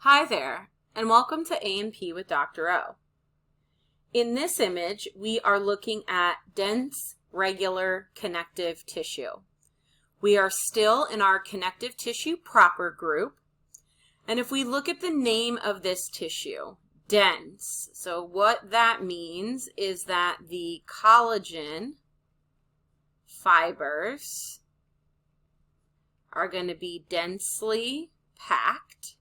Hi there, and welcome to A&P with Dr. O. In this image, we are looking at dense, regular connective tissue. We are still in our connective tissue proper group, and if we look at the name of this tissue, dense, so what that means is that the collagen fibers are going to be densely packed.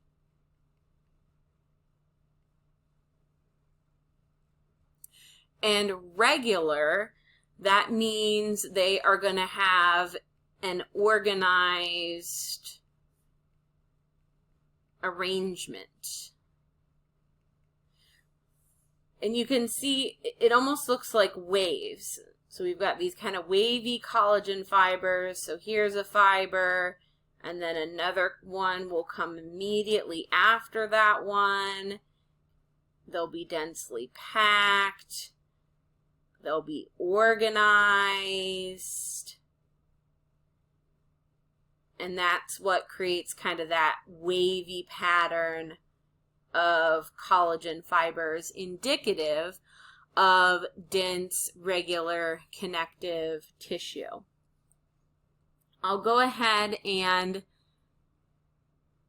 And regular, that means they are going to have an organized arrangement. And you can see it almost looks like waves. So we've got these kind of wavy collagen fibers. So here's a fiber, and then another one will come immediately after that one. They'll be densely packed. They'll be organized, and that's what creates kind of that wavy pattern of collagen fibers, indicative of dense, regular connective tissue. I'll go ahead and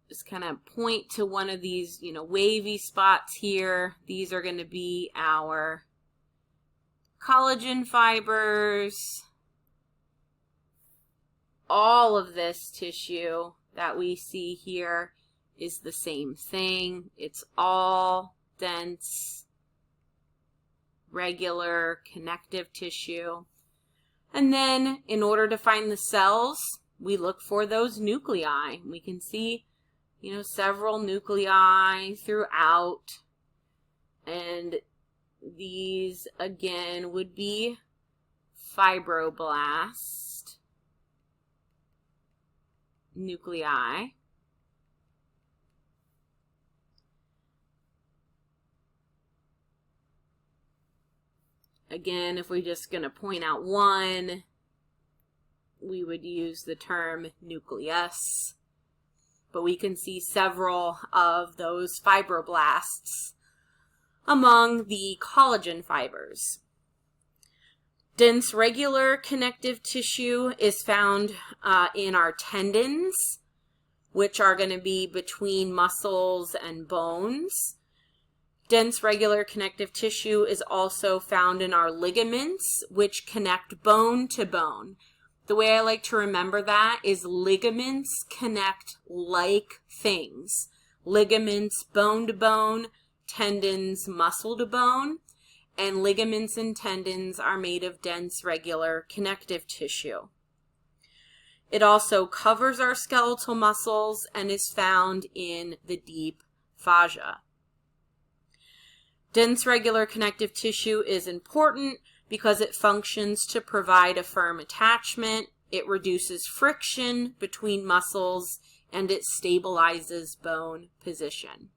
just kind of point to one of these, wavy spots here. These are going to be our collagen fibers. All of this tissue that we see here is the same thing. It's all dense, regular connective tissue. And then in order to find the cells, we look for those nuclei. We can see, several nuclei throughout, and these, again, would be fibroblast nuclei. Again, if we're just going to point out one, we would use the term nucleus. But we can see several of those fibroblasts among the collagen fibers. Dense regular connective tissue is found in our tendons, which are going to be between muscles and bones. Dense regular connective tissue is also found in our ligaments, which connect bone to bone. The way I like to remember that is ligaments connect like things. Ligaments bone to bone, tendons muscle to bone, and ligaments and tendons are made of dense regular connective tissue. It also covers our skeletal muscles and is found in the deep fascia. Dense regular connective tissue is important because it functions to provide a firm attachment, it reduces friction between muscles, and it stabilizes bone position.